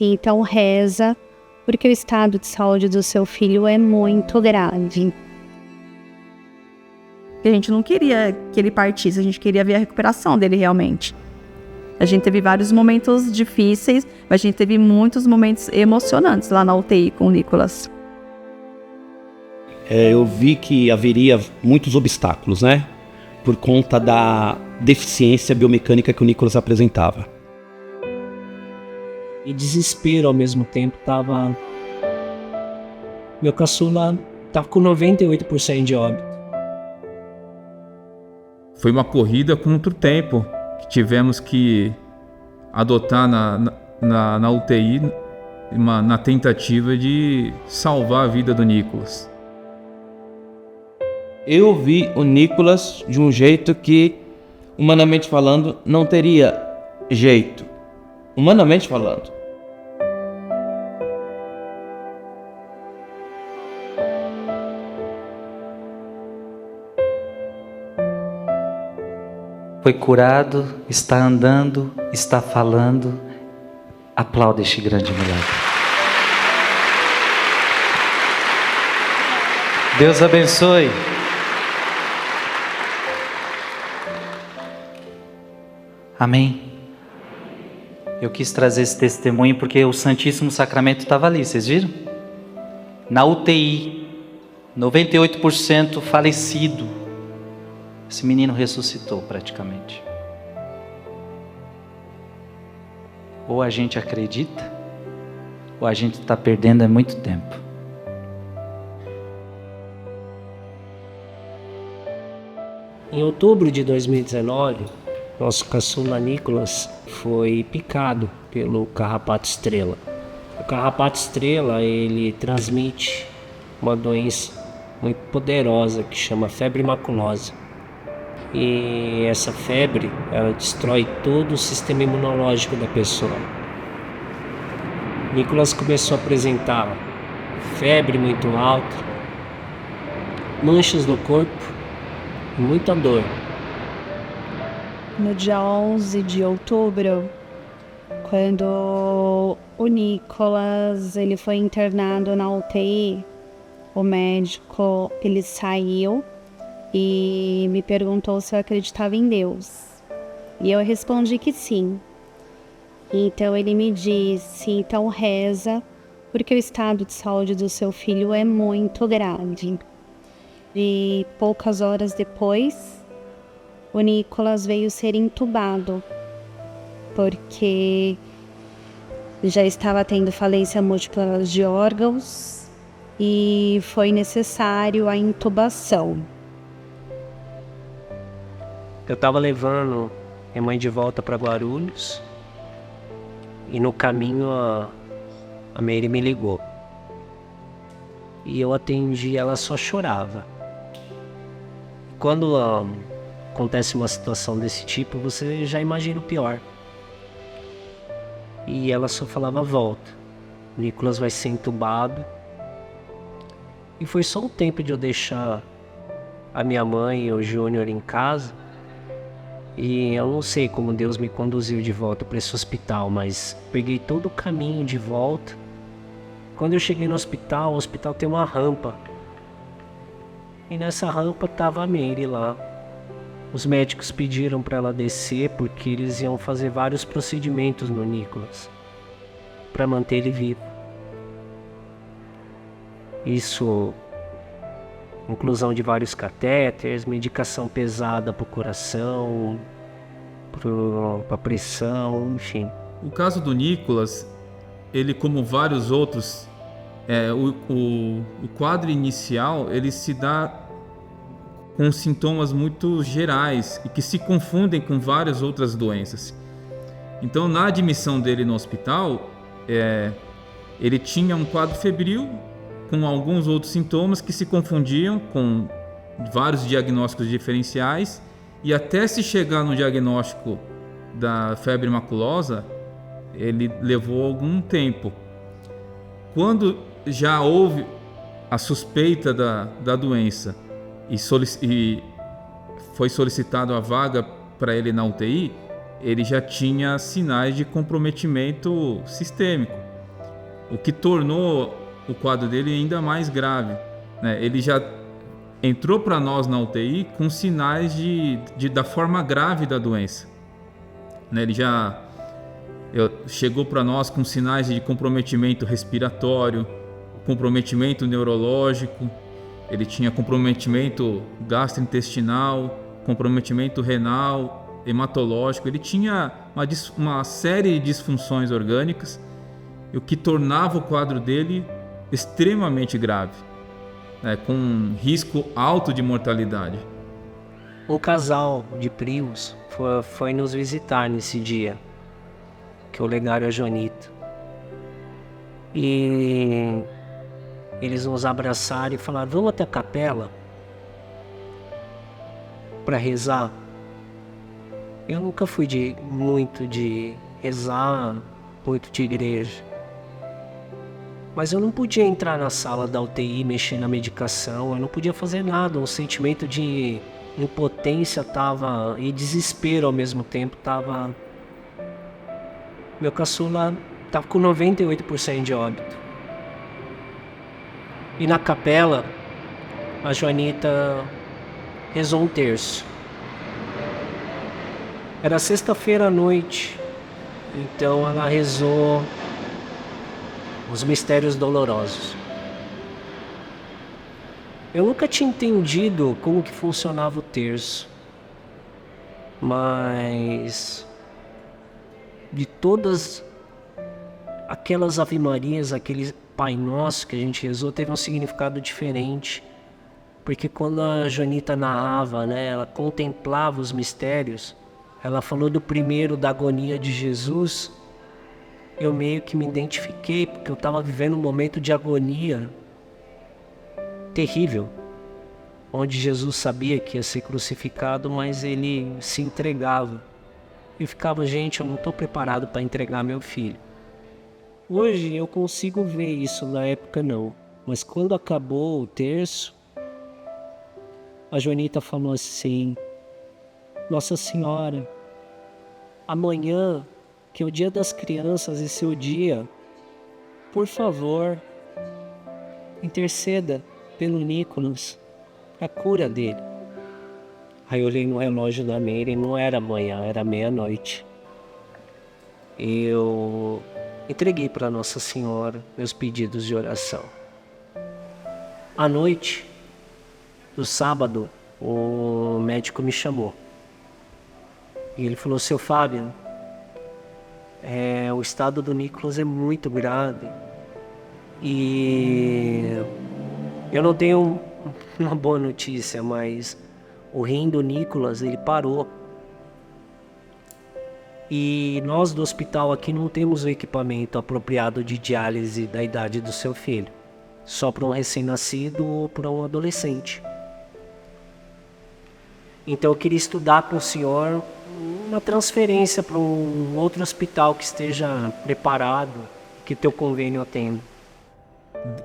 Então reza, porque o estado de saúde do seu filho é muito grave. A gente não queria que ele partisse, a gente queria ver a recuperação dele realmente. A gente teve vários momentos difíceis, mas a gente teve muitos momentos emocionantes lá na UTI com o Nicolas. Eu vi que haveria muitos obstáculos, né? Por conta da deficiência biomecânica que o Nicolas apresentava. E desespero ao mesmo tempo, meu caçula tava com 98% de óbito. Foi uma corrida contra o tempo que tivemos que adotar na UTI na tentativa de salvar a vida do Nicolas. Eu vi o Nicolas de um jeito que, humanamente falando, não teria jeito. Humanamente falando. Foi curado, está andando, está falando. Aplauda este grande milagre. Deus abençoe. Amém. Eu quis trazer esse testemunho porque o Santíssimo Sacramento estava ali, vocês viram? Na UTI, 98% falecido. Esse menino ressuscitou praticamente. Ou a gente acredita, ou a gente está perdendo há muito tempo. Em outubro de 2019, nosso caçula Nicolas foi picado pelo carrapato estrela. O carrapato estrela, ele transmite uma doença muito poderosa que chama febre maculosa. E essa febre, ela destrói todo o sistema imunológico da pessoa. Nicolas começou a apresentar febre muito alta, manchas no corpo e muita dor. No dia 11 de outubro, quando o Nicolas ele foi internado na UTI, o médico ele saiu e me perguntou se eu acreditava em Deus. E eu respondi que sim. Então ele me disse, então reza, porque o estado de saúde do seu filho é muito grave. E poucas horas depois, o Nicolas veio ser entubado, porque já estava tendo falência múltipla de órgãos e foi necessário a intubação. Eu estava levando minha mãe de volta para Guarulhos e no caminho a Mary me ligou. E eu atendi, ela só chorava. Quando acontece uma situação desse tipo, você já imagina o pior. E ela só falava volta. O Nicolas vai ser entubado. E foi só um tempo de eu deixar a minha mãe e o Júnior em casa. E eu não sei como Deus me conduziu de volta para esse hospital, mas peguei todo o caminho de volta. Quando eu cheguei no hospital, o hospital tem uma rampa. E nessa rampa estava a Mary lá. Os médicos pediram para ela descer porque eles iam fazer vários procedimentos no Nicolas para manter ele vivo. Isso, inclusão de vários catéteres, medicação pesada para o coração, para pressão, enfim. O caso do Nicolas, ele como vários outros, o quadro inicial ele se dá com sintomas muito gerais e que se confundem com várias outras doenças. Então, na admissão dele no hospital, ele tinha um quadro febril com alguns outros sintomas que se confundiam com vários diagnósticos diferenciais, e até se chegar no diagnóstico da febre maculosa, ele levou algum tempo. Quando já houve a suspeita da doença e foi solicitado a vaga para ele na UTI, ele já tinha sinais de comprometimento sistêmico. o que tornou o quadro dele ainda mais grave, né? Ele já entrou para nós na UTI com sinais da forma grave da doença, né? Ele já chegou para nós com sinais de comprometimento respiratório, comprometimento neurológico, ele tinha comprometimento gastrointestinal, comprometimento renal, hematológico, ele tinha uma série de disfunções orgânicas, o que tornava o quadro dele extremamente grave, né, com risco alto de mortalidade. Um casal de primos foi nos visitar nesse dia, que é o Legário e a Joanita. E eles nos abraçaram e falaram: vamos até a capela para rezar. Eu nunca fui muito de rezar, muito de igreja. Mas eu não podia entrar na sala da UTI, mexer na medicação, eu não podia fazer nada. Um sentimento de impotência e desespero ao mesmo tempo tava. Meu caçula tava com 98% de óbito. E na capela, a Joanita rezou um terço. Era sexta-feira à noite, então ela rezou os mistérios dolorosos. Eu nunca tinha entendido como que funcionava o terço, mas de todas aquelas ave-marias, aquele Pai Nosso que a gente rezou, teve um significado diferente, porque quando a Joanita narrava, né, ela contemplava os mistérios, ela falou do primeiro, da agonia de Jesus. Eu meio que me identifiquei, porque eu estava vivendo um momento de agonia terrível, onde Jesus sabia que ia ser crucificado, mas ele se entregava. E ficava: gente, eu não estou preparado para entregar meu filho. Hoje eu consigo ver isso, na época não. Mas quando acabou o terço, a Joanita falou assim: Nossa Senhora, amanhã, que é o dia das crianças e seu dia, por favor, interceda pelo Nicolas, a cura dele. Aí eu olhei no relógio da Meire e não era amanhã, era meia-noite. Eu entreguei para Nossa Senhora meus pedidos de oração. À noite do sábado, o médico me chamou. E ele falou: Seu Fábio, o estado do Nicolas é muito grave. E eu não tenho uma boa notícia, mas o rim do Nicolas, ele parou. E nós do hospital aqui não temos o equipamento apropriado de diálise da idade do seu filho. Só para um recém-nascido ou para um adolescente. Então eu queria estudar com o senhor uma transferência para um outro hospital que esteja preparado, que teu convênio atenda.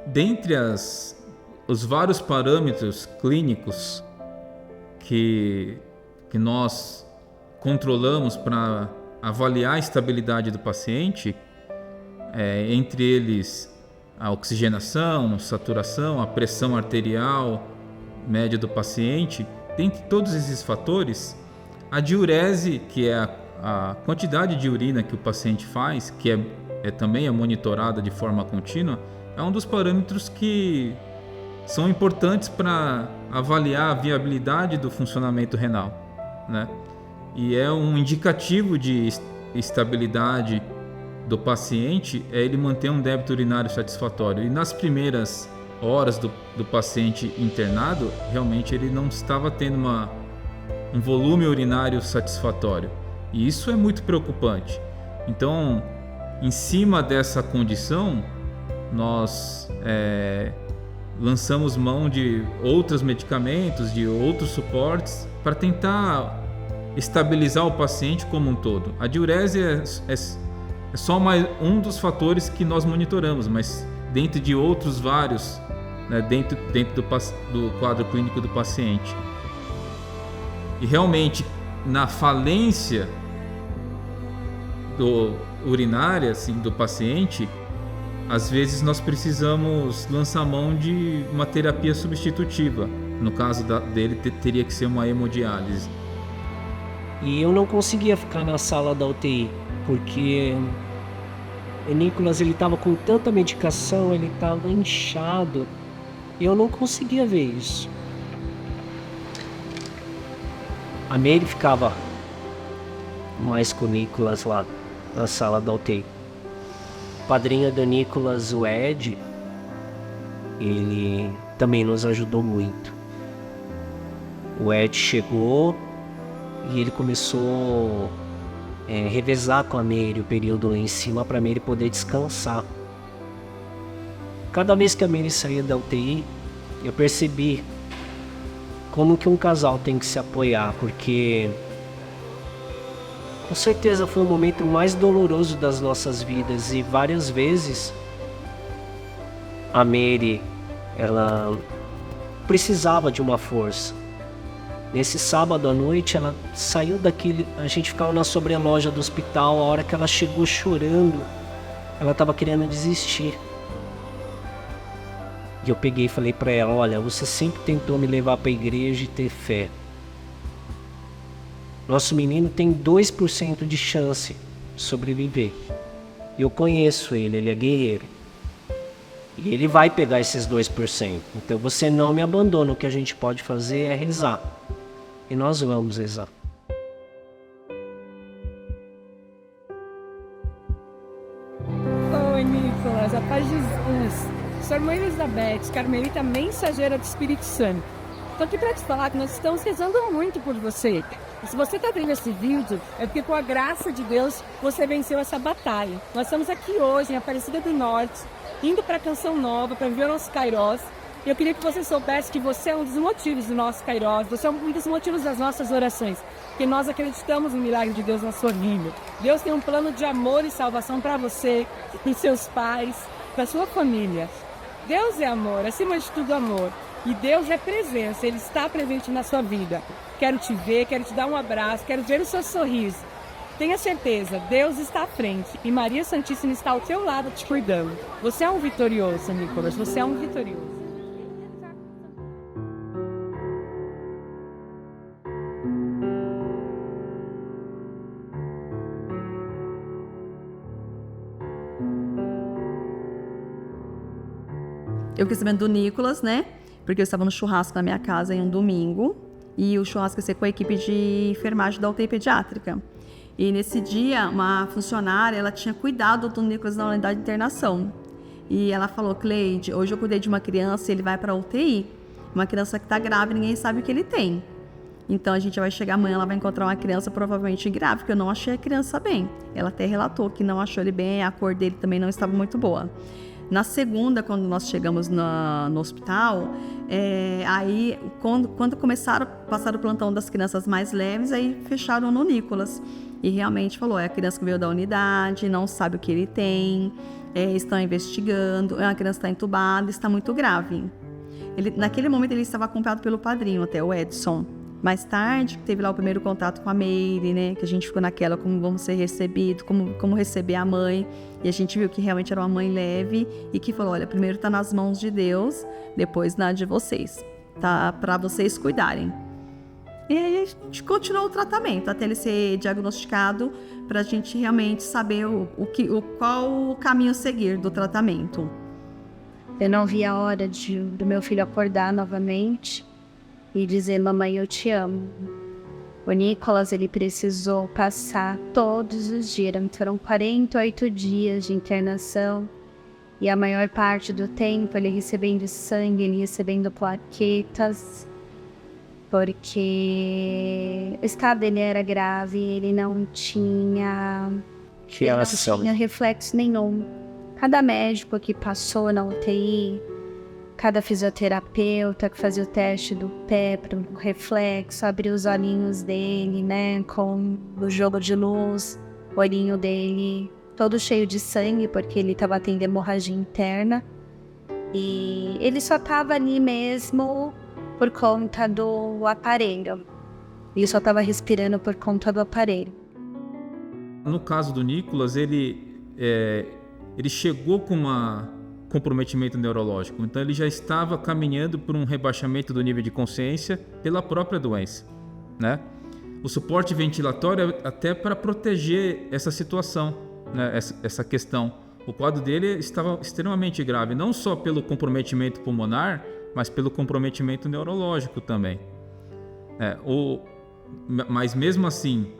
Dentre os vários parâmetros clínicos que nós controlamos para avaliar a estabilidade do paciente, entre eles a oxigenação, saturação, a pressão arterial média do paciente, dentre todos esses fatores, a diurese, que é a quantidade de urina que o paciente faz, que também é monitorada de forma contínua, é um dos parâmetros que são importantes para avaliar a viabilidade do funcionamento renal, né? E é um indicativo de estabilidade do paciente, ele manter um débito urinário satisfatório. E nas primeiras horas do paciente internado, realmente ele não estava tendo um volume urinário satisfatório. E isso é muito preocupante. Então, em cima dessa condição, nós lançamos mão de outros medicamentos, de outros suportes, para tentar estabilizar o paciente como um todo. A diurese é só mais um dos fatores que nós monitoramos, mas dentro de outros vários, né, dentro do quadro clínico do paciente. E realmente, na falência urinária, assim, do paciente, às vezes nós precisamos lançar mão de uma terapia substitutiva. No caso dele, teria que ser uma hemodiálise. E eu não conseguia ficar na sala da UTI, porque o Nicolas ele estava com tanta medicação, ele estava inchado, e eu não conseguia ver isso. A Mary ficava mais com o Nicolas lá na sala da UTI. O padrinho do Nicolas, o Ed, ele também nos ajudou muito. O Ed chegou e ele começou a revezar com a Mary o período lá em cima para a Mary poder descansar. Cada vez que a Mary saía da UTI, eu percebi como que um casal tem que se apoiar, porque com certeza foi o momento mais doloroso das nossas vidas e várias vezes a Mary, ela precisava de uma força. Nesse sábado à noite, ela saiu daquele... A gente ficava na sobreloja do hospital. A hora que ela chegou chorando, ela estava querendo desistir. E eu peguei e falei para ela: olha, você sempre tentou me levar para a igreja e ter fé. Nosso menino tem 2% de chance de sobreviver. Eu conheço ele, ele é guerreiro. E ele vai pegar esses 2%. Então você não me abandona. O que a gente pode fazer é rezar. E nós vamos rezar. Oi, Nicolas, a paz de Jesus. Sou a irmã Elizabeth, carmelita mensageira do Espírito Santo. Estou aqui para te falar que nós estamos rezando muito por você. E se você está vendo esse vídeo, é porque com a graça de Deus você venceu essa batalha. Nós estamos aqui hoje em Aparecida do Norte, indo para a Canção Nova, para viver o nosso Kairos. E eu queria que você soubesse que você é um dos motivos do nosso Kairos, você é um dos motivos das nossas orações, porque nós acreditamos no milagre de Deus na sua vida. Deus tem um plano de amor e salvação para você, para seus pais, para sua família. Deus é amor, acima de tudo amor. E Deus é presença, Ele está presente na sua vida. Quero te ver, quero te dar um abraço, quero ver o seu sorriso. Tenha certeza, Deus está à frente e Maria Santíssima está ao teu lado te cuidando. Você é um vitorioso, Nicolas, você é um vitorioso. Eu fiquei sabendo do Nicolas, né? Porque eu estava no churrasco na minha casa em um domingo. E o churrasco ia ser com a equipe de enfermagem da UTI pediátrica. E nesse dia, uma funcionária, ela tinha cuidado do Nicolas na unidade de internação. E ela falou: Cleide, hoje eu cuidei de uma criança e ele vai para a UTI. Uma criança que está grávida, ninguém sabe o que ele tem. Então a gente vai chegar amanhã, ela vai encontrar uma criança provavelmente grávida, porque eu não achei a criança bem. Ela até relatou que não achou ele bem, a cor dele também não estava muito boa. Na segunda, quando nós chegamos no hospital, aí quando passaram o plantão das crianças mais leves, aí fecharam no Nicolas. E realmente falou: é a criança que veio da unidade, não sabe o que ele tem, estão investigando, a criança está entubada, está muito grave. Naquele momento ele estava acompanhado pelo padrinho, até o Edson. Mais tarde, teve lá o primeiro contato com a Mary, né? Que a gente ficou naquela, como vamos ser recebidos, como receber a mãe. E a gente viu que realmente era uma mãe leve e que falou: olha, primeiro tá nas mãos de Deus, depois na de vocês. Tá para vocês cuidarem. E aí a gente continuou o tratamento até ele ser diagnosticado, para a gente realmente saber qual o caminho a seguir do tratamento. Eu não vi a hora do meu filho acordar novamente e dizer: mamãe, eu te amo. O Nicolas, ele precisou passar todos os dias, foram 48 dias de internação, e a maior parte do tempo ele recebendo sangue, ele recebendo plaquetas, porque o estado dele era grave, ele não tinha reflexo nenhum. Cada médico que passou na UTI, cada fisioterapeuta que fazia o teste do pé para o reflexo, abriu os olhinhos dele, né, com o jogo de luz, o olhinho dele todo cheio de sangue, porque ele estava tendo hemorragia interna. E ele só estava ali mesmo por conta do aparelho. Ele só estava respirando por conta do aparelho. No caso do Nicolas, ele ele chegou com um comprometimento neurológico. Então ele já estava caminhando por um rebaixamento do nível de consciência pela própria doença, né? O suporte ventilatório é até para proteger essa situação, né? Essa questão. O quadro dele estava extremamente grave, não só pelo comprometimento pulmonar, mas pelo comprometimento neurológico também. Mas mesmo assim,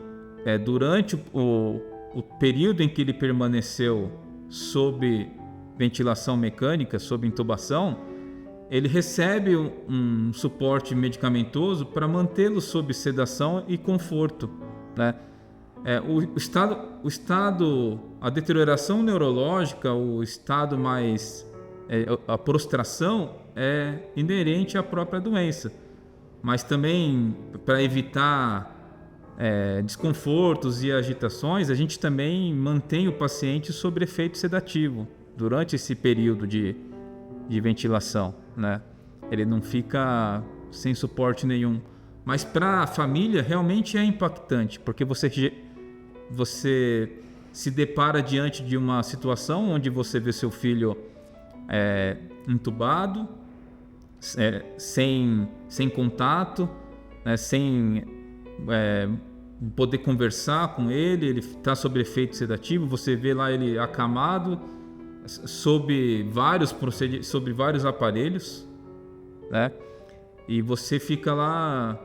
durante o período em que ele permaneceu sob ventilação mecânica, sob intubação, ele recebe um suporte medicamentoso para mantê-lo sob sedação e conforto, né? A deterioração neurológica, o estado mais... a prostração é inerente à própria doença. Mas também, para evitar desconfortos e agitações, a gente também mantém o paciente sob efeito sedativo durante esse período de ventilação, né? Ele não fica sem suporte nenhum. Mas para a família realmente é impactante, porque você se depara diante de uma situação onde você vê seu filho entubado, sem contato, né, sem poder conversar com ele está sob efeito sedativo, você vê lá ele acamado, sob vários aparelhos, né? E você fica lá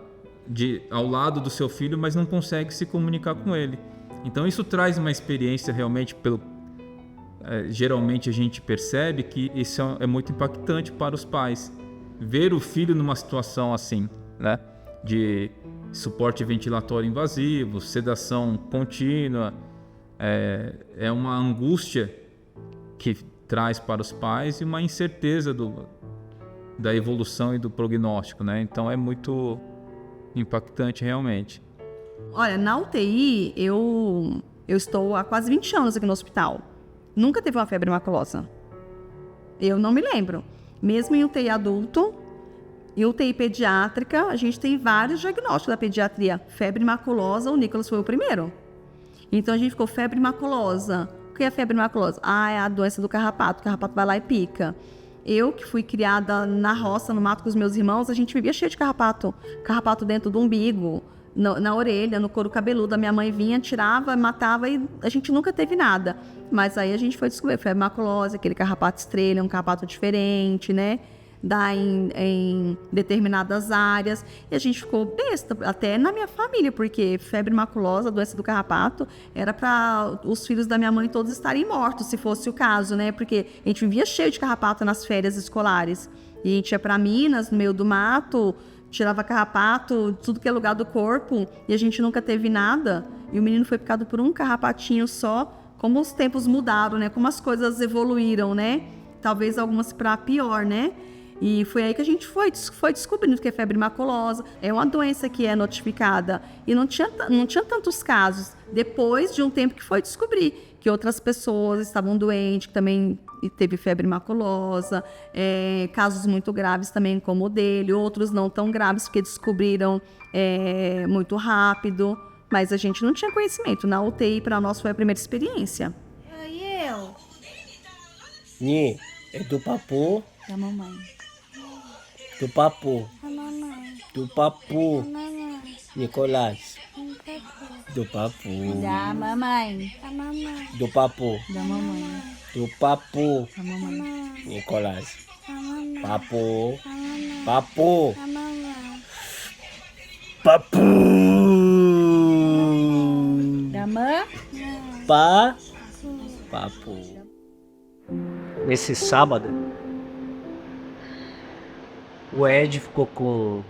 ao lado do seu filho, mas não consegue se comunicar com ele. Então isso traz uma experiência realmente, geralmente a gente percebe que isso é muito impactante para os pais. Ver o filho numa situação assim, né? De suporte ventilatório invasivo, sedação contínua, é uma angústia que traz para os pais e uma incerteza da evolução e do prognóstico, né? Então é muito impactante realmente. Olha, na UTI eu estou há quase 20 anos aqui no hospital. Nunca teve uma febre maculosa. Eu não me lembro. Mesmo em UTI adulto e UTI pediátrica, a gente tem vários diagnósticos da pediatria. Febre maculosa, o Nicolas foi o primeiro. Então a gente ficou febre maculosa. O que é febre maculosa? É a doença do carrapato. O carrapato vai lá e pica. Eu, que fui criada na roça, no mato com os meus irmãos, a gente vivia cheio de carrapato. Carrapato dentro do umbigo, na orelha, no couro cabeludo. A minha mãe vinha, tirava, matava e a gente nunca teve nada. Mas aí a gente foi descobrir febre maculosa, aquele carrapato estrela, um carrapato diferente, né? Dá em determinadas áreas. E a gente ficou besta, até na minha família, porque febre maculosa, doença do carrapato, era para os filhos da minha mãe todos estarem mortos, se fosse o caso, né? Porque a gente vivia cheio de carrapato nas férias escolares. E a gente ia para Minas, no meio do mato, tirava carrapato, tudo que é lugar do corpo, e a gente nunca teve nada. E o menino foi picado por um carrapatinho só. Como os tempos mudaram, né? Como as coisas evoluíram, né? Talvez algumas para pior, né? E foi aí que a gente foi descobrindo que é febre maculosa. É uma doença que é notificada. E não tinha tantos casos. Depois de um tempo que foi descobrir que outras pessoas estavam doentes, que também teve febre maculosa. Casos muito graves também, como o dele. Outros não tão graves, porque descobriram muito rápido. Mas a gente não tinha conhecimento. Na UTI, para nós, foi a primeira experiência. E eu? Ni, é do papo? Da mamãe. Do papo. Da mamãe. Do papo. Da mamãe. Nicolás. Do papo. Da mamãe. Da mamãe. Do papo. Da mamãe. Do papo. Da mamãe. Nicolás. Da mamãe. Papo. Da mamãe. Papo. Da mamãe. Papo. Da mãe. Papo. Nesse sábado, o Ed ficou com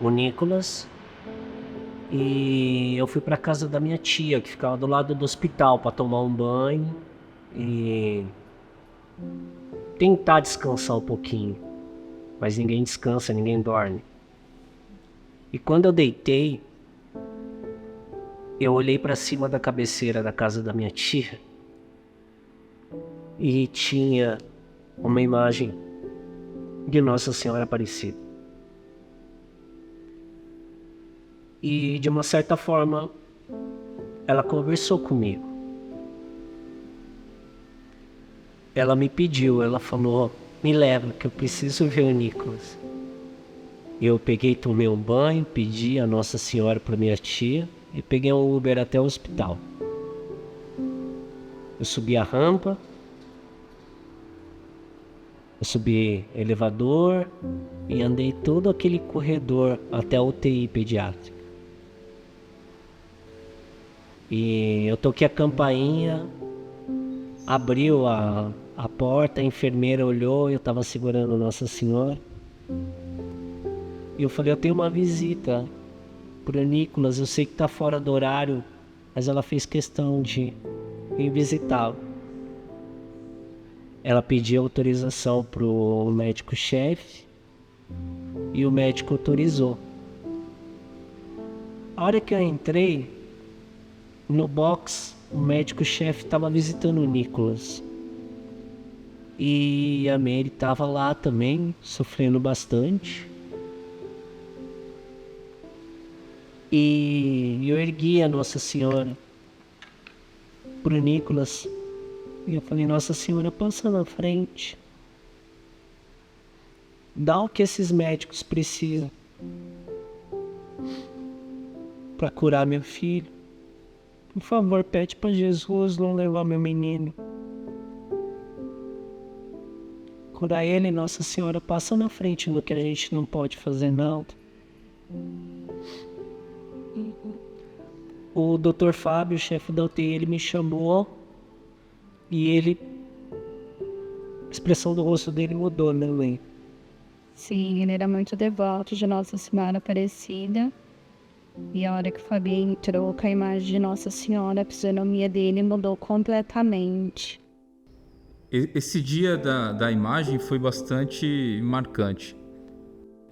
o Nicolas e eu fui para casa da minha tia, que ficava do lado do hospital, para tomar um banho e tentar descansar um pouquinho. Mas ninguém descansa, ninguém dorme. E quando eu deitei, eu olhei para cima da cabeceira da casa da minha tia e tinha uma imagem de Nossa Senhora Aparecida. E de uma certa forma, ela conversou comigo. ela me pediu, ela falou, me leva que eu preciso ver o Nicolas. Eu peguei, tomei um banho, pedi a Nossa Senhora para minha tia e peguei um Uber até o hospital. Eu subi a rampa, eu subi elevador e andei todo aquele corredor até a UTI pediátrica. E eu toquei a campainha, abriu a porta, a enfermeira olhou, eu estava segurando Nossa Senhora. E eu falei, eu tenho uma visita pro Nicolas, eu sei que tá fora do horário, mas ela fez questão de ir visitá-lo. Ela pediu autorização pro médico-chefe e o médico autorizou. A hora que eu entrei no box, o médico-chefe estava visitando o Nicolas. E a Mary estava lá também, sofrendo bastante. E eu ergui a Nossa Senhora pro Nicolas. E eu falei, Nossa Senhora, passa na frente. Dá o que esses médicos precisam para curar meu filho. Por favor, pede para Jesus não levar meu menino. Curar ele, Nossa Senhora, passa na frente do que a gente não pode fazer nada. O Dr. Fábio, o chefe da UTI, ele me chamou e a expressão do rosto dele mudou, né, mãe? Sim, ele era muito devoto de Nossa Senhora Aparecida. E a hora que o Fabinho entrou com a imagem de Nossa Senhora, a fisionomia dele mudou completamente. Esse dia da imagem foi bastante marcante.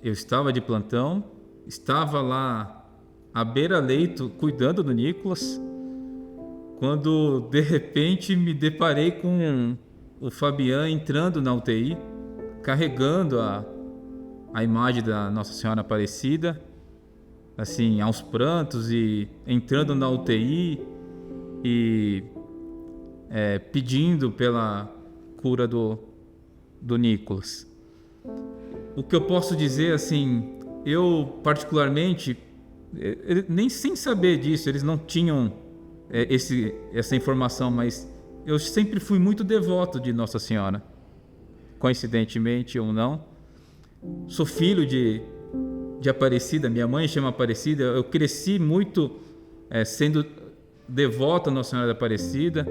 Eu estava de plantão, estava lá à beira-leito cuidando do Nicolas, quando de repente me deparei com o Fabian entrando na UTI, carregando a imagem da Nossa Senhora Aparecida, assim, aos prantos, e entrando na UTI e pedindo pela cura do Nicolas. O que eu posso dizer, assim, eu particularmente, nem sem saber disso, eles não tinham essa informação, mas eu sempre fui muito devoto de Nossa Senhora, coincidentemente ou não. Sou filho de Aparecida, minha mãe chama Aparecida, eu cresci muito sendo devoto a Nossa Senhora da Aparecida.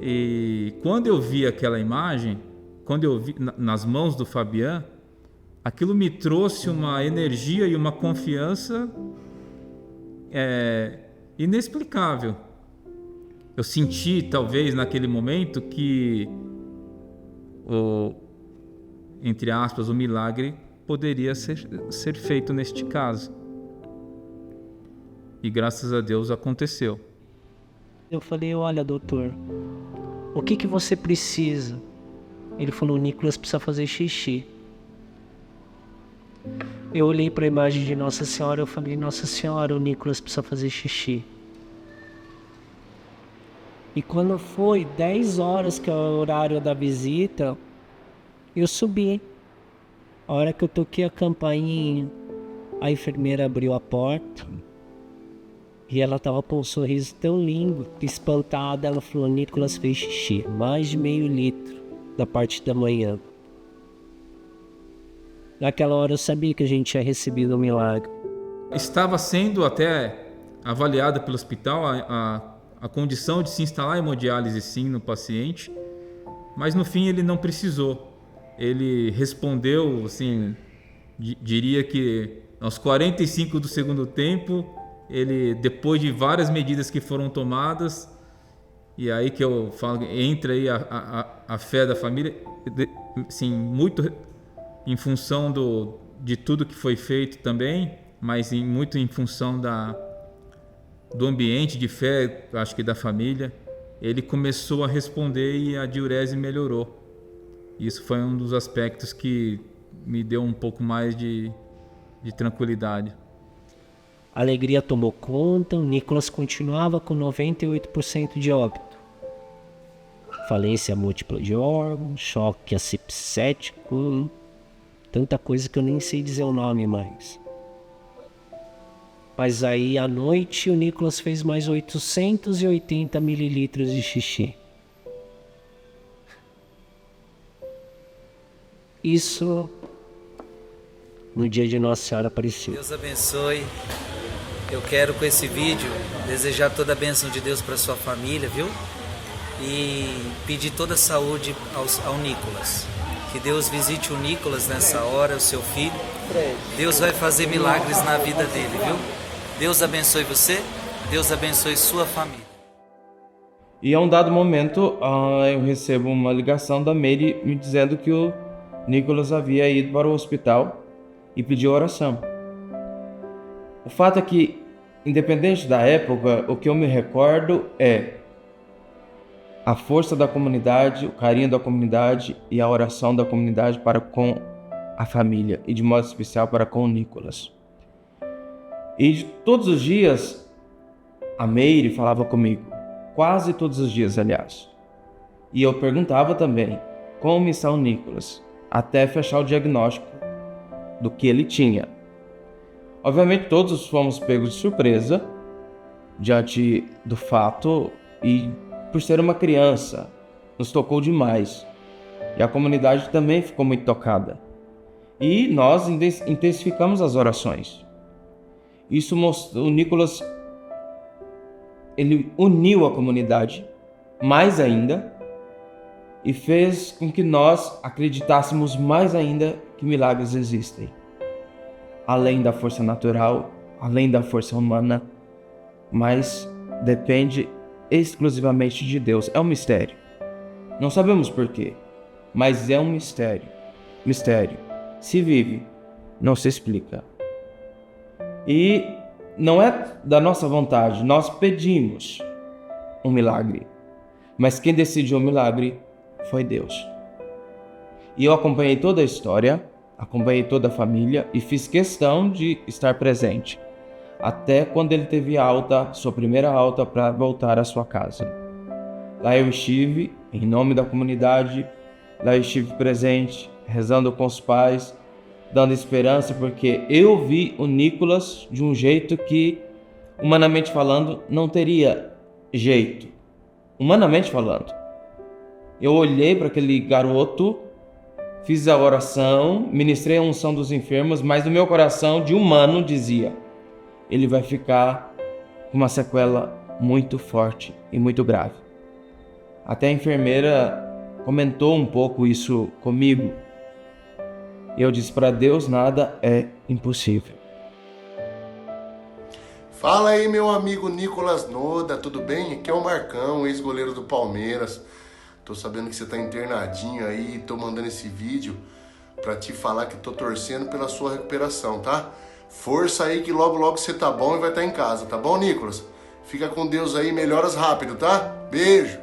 E quando eu vi aquela imagem, quando eu vi nas mãos do Fabian, aquilo me trouxe uma energia e uma confiança inexplicável. Eu senti, talvez, naquele momento que entre aspas, o milagre poderia ser feito neste caso. E graças a Deus aconteceu. Eu falei, olha, doutor, o que você precisa? Ele falou, o Nicolas precisa fazer xixi. Eu olhei para a imagem de Nossa Senhora, eu falei, Nossa Senhora, o Nicolas precisa fazer xixi. E quando foi 10 horas, que é o horário da visita, eu subi. A hora que eu toquei a campainha, a enfermeira abriu a porta e ela tava com um sorriso tão lindo, espantada. Ela falou, Nicolas fez xixi, mais de meio litro da parte da manhã. Naquela hora eu sabia que a gente tinha recebido um milagre. Estava sendo até avaliada pelo hospital a condição de se instalar hemodiálise sim no paciente, mas no fim ele não precisou. Ele respondeu, assim, diria que aos 45 do segundo tempo, ele, depois de várias medidas que foram tomadas, e aí que eu falo, entra aí a fé da família, assim, muito em função de tudo que foi feito também, mas muito em função do ambiente de fé, acho que da família, ele começou a responder e a diurese melhorou. Isso foi um dos aspectos que me deu um pouco mais de tranquilidade. A alegria tomou conta, o Nicolas continuava com 98% de óbito. falência múltipla de órgãos, choque sepsético, tanta coisa que eu nem sei dizer o nome mais. Mas aí à noite o Nicolas fez mais 880 mililitros de xixi. Isso no dia de Nossa Senhora Aparecida. Deus abençoe. Eu quero com esse vídeo desejar toda a bênção de Deus para sua família, viu? E pedir toda a saúde ao Nicolas. Que Deus visite o Nicolas nessa hora, o seu filho. Deus vai fazer milagres na vida dele, viu? Deus abençoe você, Deus abençoe sua família. E a um dado momento, eu recebo uma ligação da Mary me dizendo que o Nicolas havia ido para o hospital e pediu oração. O fato é que, independente da época, o que eu me recordo é a força da comunidade, o carinho da comunidade e a oração da comunidade para com a família, e de modo especial para com o Nicolas. E todos os dias, a Meire falava comigo, quase todos os dias, aliás. E eu perguntava também, como está o Nicolas, até fechar o diagnóstico do que ele tinha. Obviamente todos fomos pegos de surpresa diante do fato e por ser uma criança, nos tocou demais. E a comunidade também ficou muito tocada. E nós intensificamos as orações. Isso mostrou, o Nicolas, ele uniu a comunidade mais ainda e fez com que nós acreditássemos mais ainda que milagres existem. Além da força natural, além da força humana, mas depende exclusivamente de Deus. É um mistério. Não sabemos porquê, mas é um mistério. Mistério. Se vive, não se explica. E não é da nossa vontade, nós pedimos um milagre. Mas quem decidiu o milagre foi Deus. E eu acompanhei toda a história, acompanhei toda a família e fiz questão de estar presente. Até quando ele teve alta, sua primeira alta, para voltar à sua casa. Lá eu estive, em nome da comunidade, lá eu estive presente, rezando com os pais, dando esperança, porque eu vi o Nicolas de um jeito que, humanamente falando, não teria jeito. Humanamente falando. Eu olhei para aquele garoto, fiz a oração, ministrei a unção dos enfermos, mas no meu coração, de humano, dizia: ele vai ficar com uma sequela muito forte e muito grave. Até a enfermeira comentou um pouco isso comigo. Eu disse: para Deus nada é impossível. Fala aí, meu amigo Nicolas Noda, tudo bem? Aqui é o Marcão, ex-goleiro do Palmeiras. Tô sabendo que você tá internadinho aí, tô mandando esse vídeo pra te falar que tô torcendo pela sua recuperação, tá? Força aí que logo logo você tá bom e vai estar em casa, tá bom, Nicolas? Fica com Deus aí, melhoras rápido, tá? Beijo!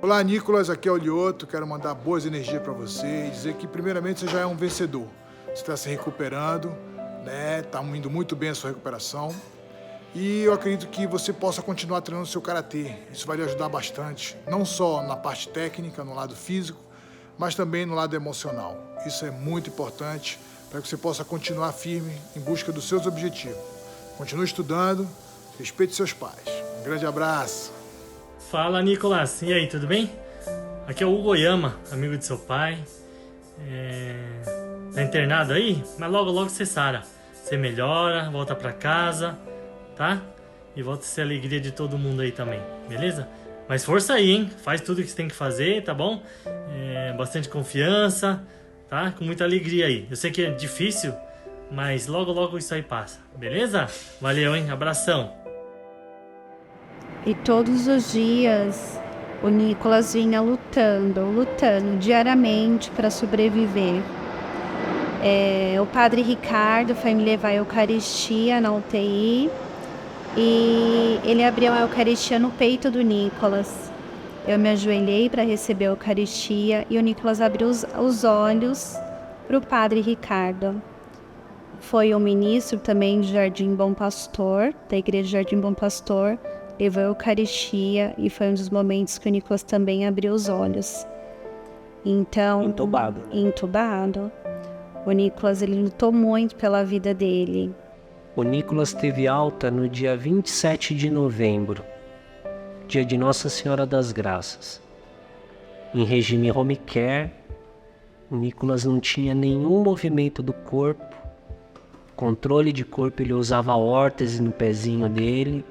Olá, Nicolas, aqui é o Lioto, quero mandar boas energias para você e dizer que primeiramente você já é um vencedor. Você está se recuperando, né? Tá indo muito bem a sua recuperação. E eu acredito que você possa continuar treinando seu karatê. Isso vai lhe ajudar bastante, não só na parte técnica, no lado físico, mas também no lado emocional. Isso é muito importante para que você possa continuar firme em busca dos seus objetivos. Continue estudando, respeite seus pais. Um grande abraço. Fala, Nicolas. E aí, tudo bem? Aqui é o Hugo Oyama, amigo de seu pai. Tá internado aí? Mas logo logo você sara. Você melhora, volta pra casa, tá? E volta a ser a alegria de todo mundo aí também, beleza? Mas força aí, hein? Faz tudo o que você tem que fazer, tá bom? Bastante confiança, tá? Com muita alegria aí. Eu sei que é difícil, mas logo logo isso aí passa, beleza? Valeu, hein? Abração. E todos os dias o Nicolas vinha lutando diariamente para sobreviver. O padre Ricardo foi me levar a Eucaristia na UTI e ele abriu a Eucaristia no peito do Nicolas. Eu me ajoelhei para receber a Eucaristia e o Nicolas abriu os olhos para o padre Ricardo. Foi o ministro também de Jardim Bom Pastor, da Igreja Jardim Bom Pastor, levou a Eucaristia e foi um dos momentos que o Nicolas também abriu os olhos. Então, entubado. O Nicolas, ele lutou muito pela vida dele. O Nicolas teve alta no dia 27 de novembro, dia de Nossa Senhora das Graças. Em regime home care, o Nicolas não tinha nenhum movimento do corpo, controle de corpo, ele usava órtese no pezinho dele,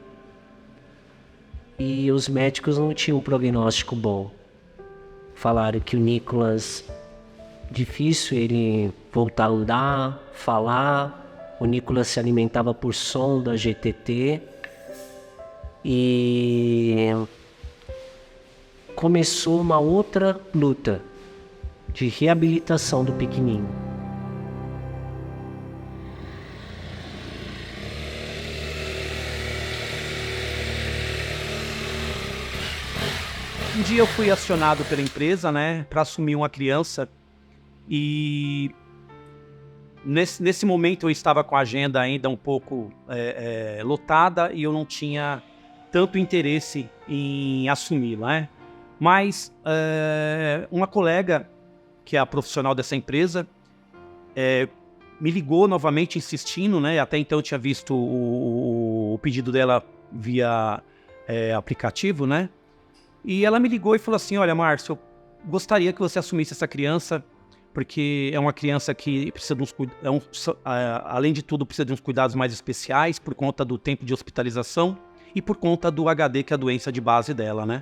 e os médicos não tinham um prognóstico bom. Falaram que o Nicolas, difícil ele voltar a andar, falar. O Nicolas se alimentava por sonda GTT. E começou uma outra luta de reabilitação do pequenininho. Um dia eu fui acionado pela empresa, né, para assumir uma criança, e nesse momento eu estava com a agenda ainda um pouco lotada e eu não tinha tanto interesse em assumir, né? Mas uma colega, que é a profissional dessa empresa, me ligou novamente insistindo, né? Até então eu tinha visto o pedido dela via aplicativo, né? E ela me ligou e falou assim: olha, Márcio, eu gostaria que você assumisse essa criança, porque é uma criança que precisa de além de tudo, precisa de uns cuidados mais especiais por conta do tempo de hospitalização e por conta do HD, que é a doença de base dela, né?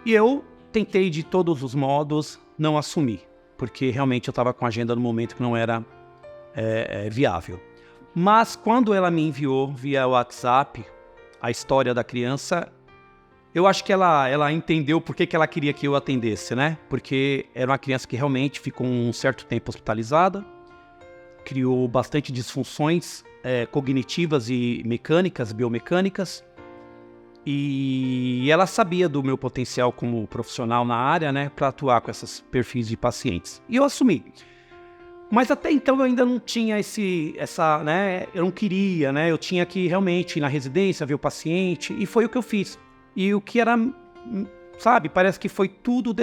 E eu tentei de todos os modos não assumir, porque realmente eu estava com a agenda no momento que não era viável. Mas quando ela me enviou via WhatsApp a história da criança, eu acho que ela entendeu por que ela queria que eu atendesse, né? Porque era uma criança que realmente ficou um certo tempo hospitalizada, criou bastante disfunções cognitivas e mecânicas, biomecânicas, e ela sabia do meu potencial como profissional na área, né, para atuar com esses perfis de pacientes. E eu assumi. Mas até então eu ainda não tinha né, eu não queria, né? Eu tinha que realmente ir na residência, ver o paciente, e foi o que eu fiz. E o que era, sabe, parece que foi tudo,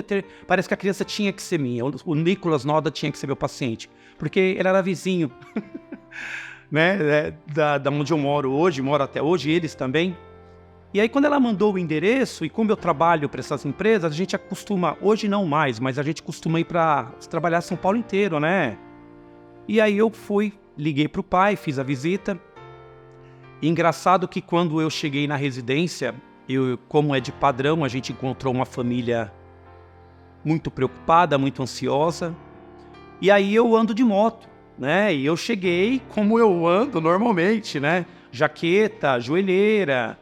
parece que a criança tinha que ser minha, o Nicolas Noda tinha que ser meu paciente, porque ele era vizinho, né, da onde eu moro hoje, moro até hoje, eles também. E aí quando ela mandou o endereço, e como eu trabalho para essas empresas, a gente acostuma, hoje não mais, mas a gente costuma ir para trabalhar São Paulo inteiro, né? E aí eu liguei pro pai, fiz a visita. E engraçado que quando eu cheguei na residência, como é de padrão, a gente encontrou uma família muito preocupada, muito ansiosa. E aí eu ando de moto, né? E eu cheguei como eu ando normalmente, né? Jaqueta, joelheira.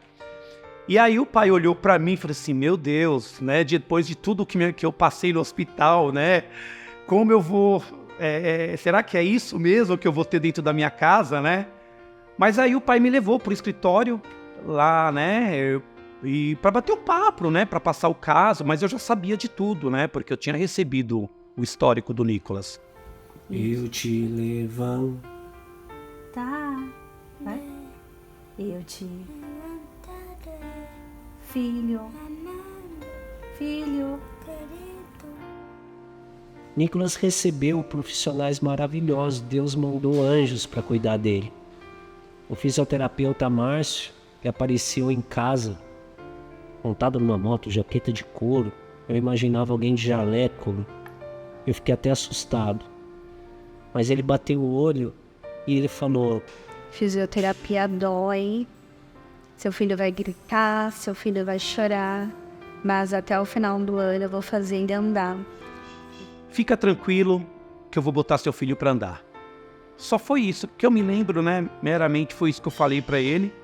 E aí o pai olhou pra mim e falou assim: meu Deus, né? Depois de tudo que eu passei no hospital, né? Como eu vou... será que é isso mesmo que eu vou ter dentro da minha casa, né? Mas aí o pai me levou pro escritório lá, né? E para bater o papo, né? Para passar o caso, mas eu já sabia de tudo, né? Porque eu tinha recebido o histórico do Nicolas. Eu te levanto. Tá, vai. Eu te... Filho. Nicolas recebeu profissionais maravilhosos. Deus mandou anjos para cuidar dele. O fisioterapeuta Márcio, que apareceu em casa, montado numa moto, jaqueta de couro. Eu imaginava alguém de jaleco. Eu fiquei até assustado. Mas ele bateu o olho e ele falou: fisioterapia dói. Seu filho vai gritar, seu filho vai chorar. Mas até o final do ano eu vou fazer ele andar. Fica tranquilo que eu vou botar seu filho para andar. Só foi isso que eu me lembro, né? Meramente foi isso que eu falei para ele.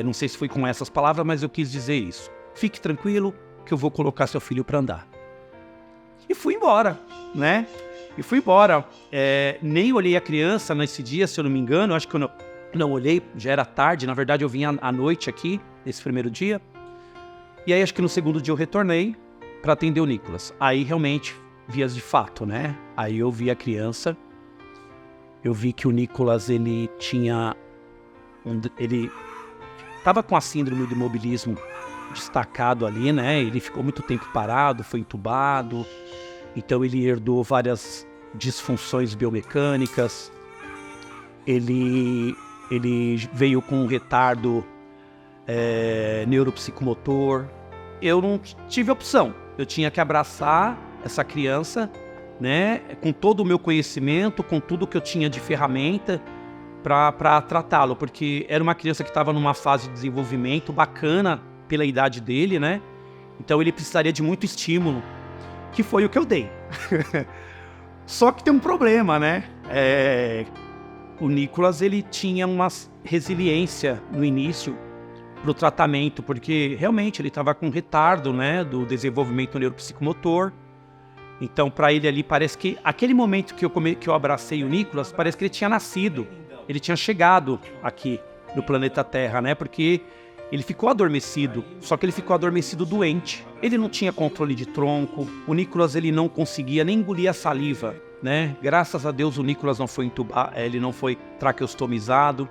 Não sei se foi com essas palavras, mas eu quis dizer isso. Fique tranquilo que eu vou colocar seu filho para andar. E fui embora, né? Nem olhei a criança nesse dia, se eu não me engano. Acho que eu não olhei, já era tarde. Na verdade, eu vim à noite aqui, nesse primeiro dia. E aí, acho que no segundo dia eu retornei para atender o Nicolas. Aí, realmente, vias de fato, né? Aí eu vi a criança. Eu vi que o Nicolas, ele estava com a síndrome do imobilismo destacado ali, né? Ele ficou muito tempo parado, foi entubado, então ele herdou várias disfunções biomecânicas, ele veio com um retardo neuropsicomotor. Eu não tive opção, eu tinha que abraçar essa criança, né, com todo o meu conhecimento, com tudo que eu tinha de ferramenta para tratá-lo, porque era uma criança que estava numa fase de desenvolvimento bacana pela idade dele, né? Então ele precisaria de muito estímulo, que foi o que eu dei. Só que tem um problema, né? O Nicolas, ele tinha uma resiliência no início para o tratamento, porque realmente ele estava com retardo, né, do desenvolvimento neuropsicomotor. Então, para ele ali, parece que aquele momento que eu abracei o Nicolas, parece que ele tinha nascido, ele tinha chegado aqui no planeta Terra, né? Porque ele ficou adormecido, só que ele ficou adormecido doente. Ele não tinha controle de tronco, o Nicolas ele não conseguia nem engolir a saliva, né? Graças a Deus o Nicolas não foi entubado, ele não foi traqueostomizado,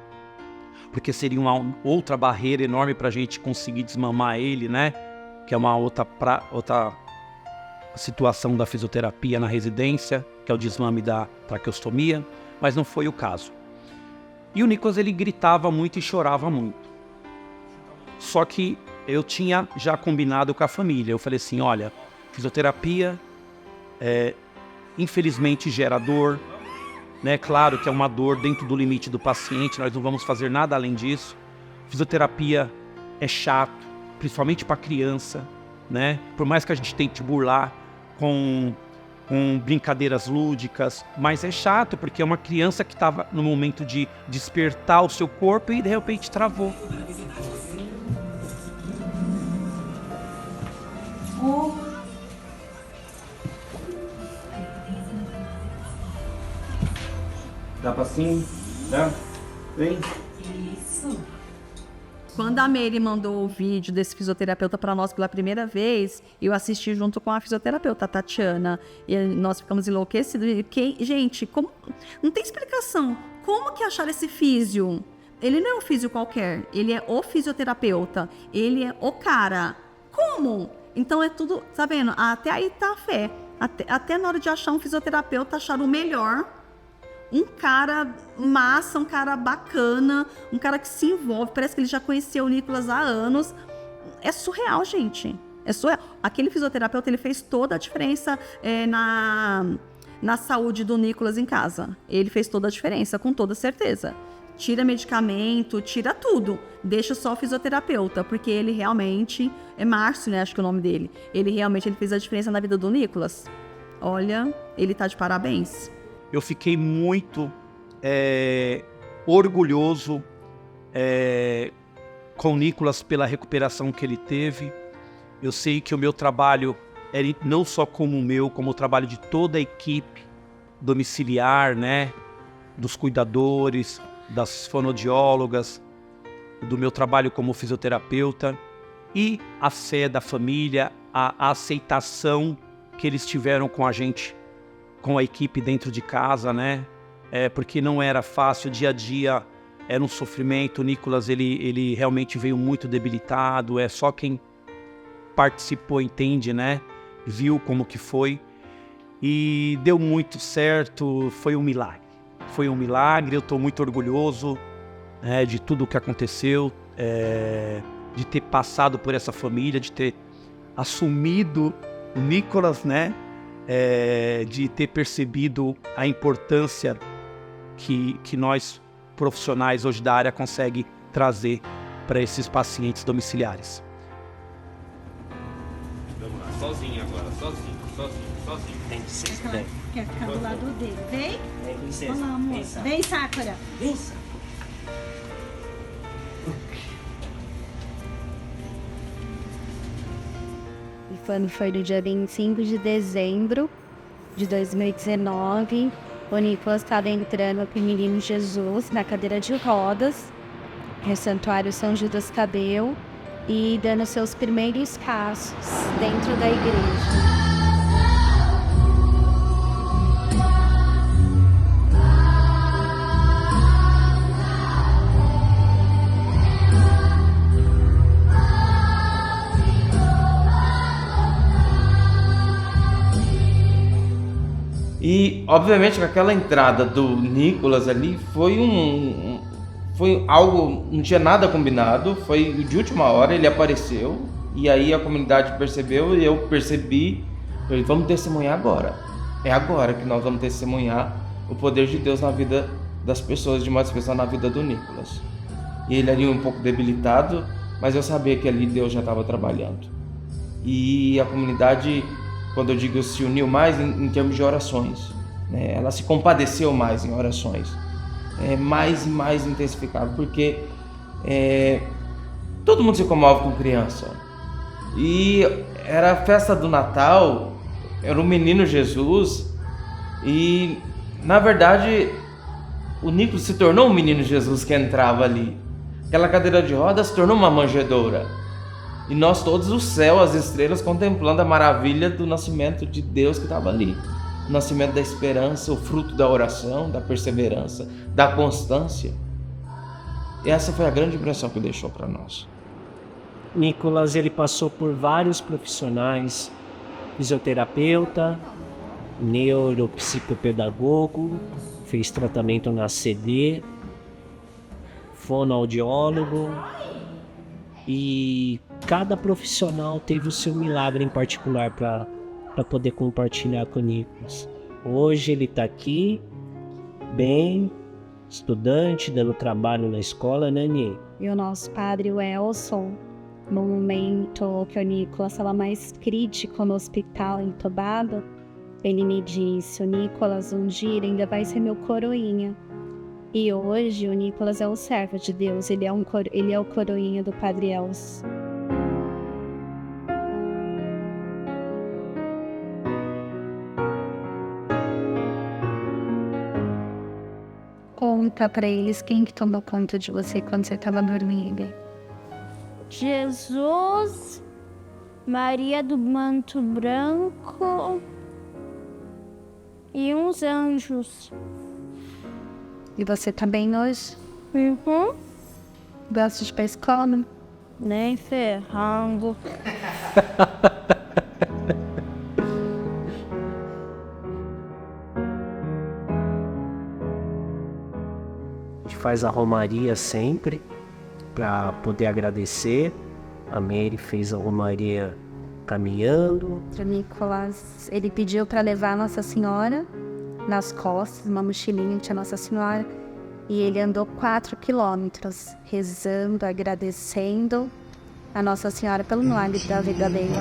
porque seria uma outra barreira enorme para a gente conseguir desmamar ele, né? Que é uma outra situação da fisioterapia na residência, que é o desmame da traqueostomia, mas não foi o caso. E o Nicolas ele gritava muito e chorava muito. Só que eu tinha já combinado com a família. Eu falei assim, olha, fisioterapia infelizmente gera dor, né? Claro que é uma dor dentro do limite do paciente, nós não vamos fazer nada além disso. Fisioterapia é chato, principalmente para criança, né? Por mais que a gente tente burlar com brincadeiras lúdicas, mas é chato porque é uma criança que estava no momento de despertar o seu corpo e de repente travou. Dá passinho? Dá? Vem. Isso. Quando a Mary mandou o vídeo desse fisioterapeuta para nós pela primeira vez, eu assisti junto com a fisioterapeuta, a Tatiana, e nós ficamos enlouquecidos. Gente, não tem explicação. Como que acharam esse físio? Ele não é um físio qualquer, ele é o fisioterapeuta, ele é o cara. Como? Então é tudo, tá vendo? Até aí tá a fé. Até na hora de achar um fisioterapeuta, acharam o melhor. Um cara massa, um cara bacana, um cara que se envolve. Parece que ele já conhecia o Nicolas há anos. É surreal, gente. É surreal. Aquele fisioterapeuta, ele fez toda a diferença na saúde do Nicolas em casa. Ele fez toda a diferença, com toda certeza. Tira medicamento, tira tudo. Deixa só o fisioterapeuta, porque ele realmente... É Márcio, né? Acho que é o nome dele. Ele fez a diferença na vida do Nicolas. Olha, ele tá de parabéns. Eu fiquei muito orgulhoso com o Nicolas pela recuperação que ele teve. Eu sei que o meu trabalho era não só como o meu, como o trabalho de toda a equipe domiciliar, né? Dos cuidadores, das fonoaudiólogas, do meu trabalho como fisioterapeuta e a fé da família, a aceitação que eles tiveram com a gente, com a equipe dentro de casa, né? Porque não era fácil, o dia a dia era um sofrimento. O Nicolas, ele realmente veio muito debilitado, só quem participou entende, né? Viu como que foi e deu muito certo, foi um milagre. Foi um milagre, eu estou muito orgulhoso de tudo o que aconteceu, de ter passado por essa família, de ter assumido o Nicolas, né? De ter percebido a importância que nós, profissionais hoje da área, consegue trazer para esses pacientes domiciliares. Vamos lá, sozinho agora, sozinho. Tem que ser. Quer ficar do lado dele. Vem? Vem, princesa. Olá, amor. Vem, Sakura. Vem, Sakura. Foi no dia 25 de dezembro de 2019. O Nicolas estava entrando com o menino Jesus na cadeira de rodas, no Santuário São Judas Tadeu, e dando seus primeiros passos dentro da igreja. E, obviamente, com aquela entrada do Nicolas ali, foi algo, não tinha nada combinado, foi de última hora, ele apareceu, e aí a comunidade percebeu e eu percebi, falei, vamos testemunhar agora. É agora que nós vamos testemunhar o poder de Deus na vida das pessoas, de modo especial na vida do Nicolas. E ele ali um pouco debilitado, mas eu sabia que ali Deus já estava trabalhando. E a comunidade, quando eu digo se uniu mais em termos de orações, né? Ela se compadeceu mais em orações, mais e mais intensificado, porque todo mundo se comove com criança. E era a festa do Natal, era o menino Jesus, e na verdade o Nicolas se tornou um menino Jesus que entrava ali. Aquela cadeira de rodas se tornou uma manjedoura. E nós todos, o céu, as estrelas, contemplando a maravilha do nascimento de Deus que estava ali. O nascimento da esperança, o fruto da oração, da perseverança, da constância. E essa foi a grande impressão que deixou para nós. Nicolas, ele passou por vários profissionais, fisioterapeuta, neuropsicopedagogo, fez tratamento na CD, fonoaudiólogo, e cada profissional teve o seu milagre em particular para poder compartilhar com o Nicolas. Hoje ele está aqui, bem, estudante, dando trabalho na escola, né, Ni? E o nosso padre, o Elson, no momento que o Nicolas estava mais crítico no hospital, entubado, ele me disse, o Nicolas, um dia ele ainda vai ser meu coroinha. E hoje o Nicolas é o servo de Deus, ele é o coroinha do Padre Elson. Conta pra eles quem que tomou conta de você quando você estava dormindo. Jesus, Maria do Manto Branco e uns anjos. E você tá bem hoje? Uhum. Gosta de ir pra escola? Nem ferrando. A gente faz a romaria sempre para poder agradecer. A Mary fez a romaria caminhando. O Nicolas, ele pediu para levar a Nossa Senhora nas costas, uma mochilinha que tinha Nossa Senhora, e ele andou 4 quilômetros, rezando, agradecendo a Nossa Senhora pelo milagre da vida dele.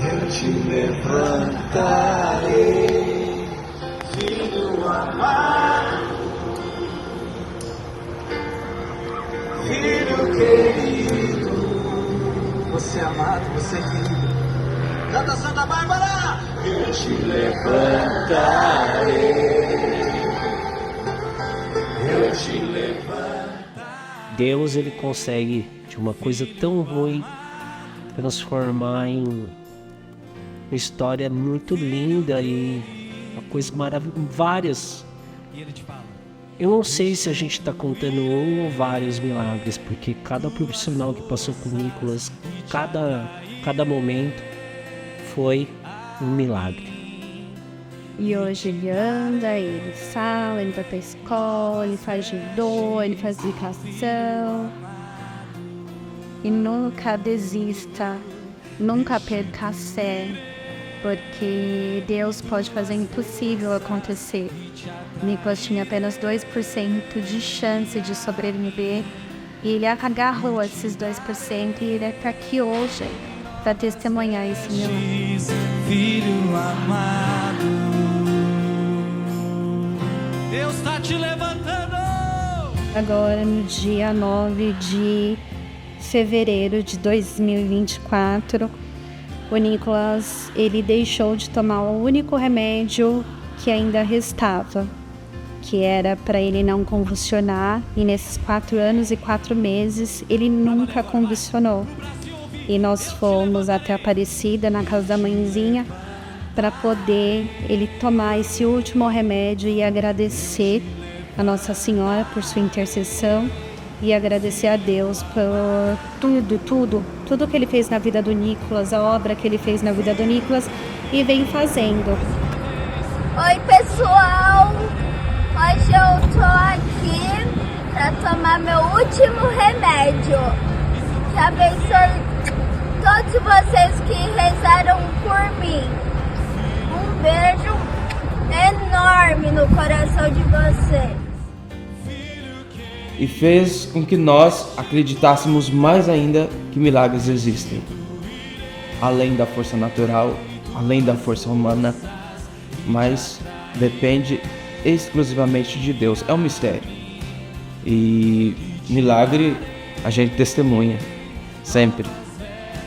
Eu te levantarei, filho amado, filho querido, você é amado, você é querido. Canta Santa Bárbara! Eu te levantarei. Eu te levantarei. Deus, ele consegue, de uma coisa tão ruim, transformar em uma história muito linda e uma coisa maravilhosa, várias. Eu não sei se a gente está contando um ou vários milagres, porque cada profissional que passou com o Nicolas, cada momento foi um milagre. E hoje ele anda, ele fala, ele vai pra escola, ele faz judô, ele faz educação. E nunca desista, nunca perca a fé, porque Deus pode fazer o impossível acontecer. Nicolas tinha apenas 2% de chance de sobreviver, e ele agarrou esses 2% e ele está aqui hoje para testemunhar esse milagre. Filho amado, Deus está te levantando. Agora, no dia 9 de fevereiro de 2024, o Nicolas, ele deixou de tomar o único remédio que ainda restava, que era para ele não convulsionar, e nesses 4 anos e 4 meses ele nunca convulsionou. E nós fomos até Aparecida, na casa da mãezinha, para poder ele tomar esse último remédio e agradecer a Nossa Senhora por sua intercessão e agradecer a Deus por tudo tudo que ele fez na vida do Nicolas, a obra que ele fez na vida do Nicolas e vem fazendo. Oi, pessoal! Hoje eu tô aqui para tomar meu último remédio. Que abençoe todos vocês que rezaram por mim. Um beijo enorme no coração de vocês. E fez com que nós acreditássemos mais ainda que milagres existem. Além da força natural, além da força humana, mas depende exclusivamente de Deus. É um mistério. E milagre a gente testemunha, sempre.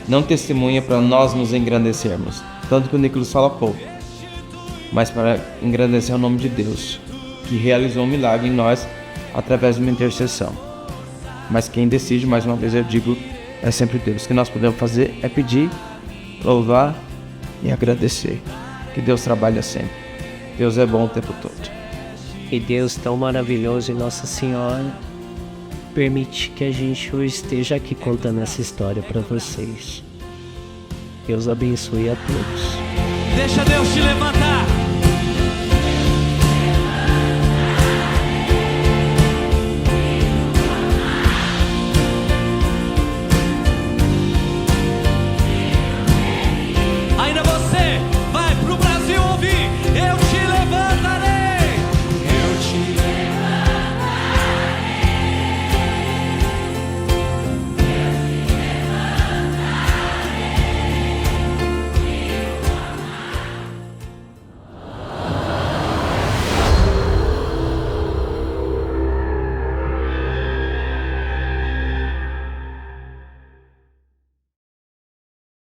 Não testemunha para nós nos engrandecermos, tanto que o Nicolas fala pouco, mas para engrandecer o nome de Deus, que realizou um milagre em nós através de uma intercessão. Mas quem decide, mais uma vez eu digo, é sempre Deus. O que nós podemos fazer é pedir, louvar e agradecer. Que Deus trabalha sempre. Deus é bom o tempo todo. E Deus tão maravilhoso e Nossa Senhora permite que a gente hoje esteja aqui contando essa história para vocês. Deus abençoe a todos. Deixa Deus te levantar.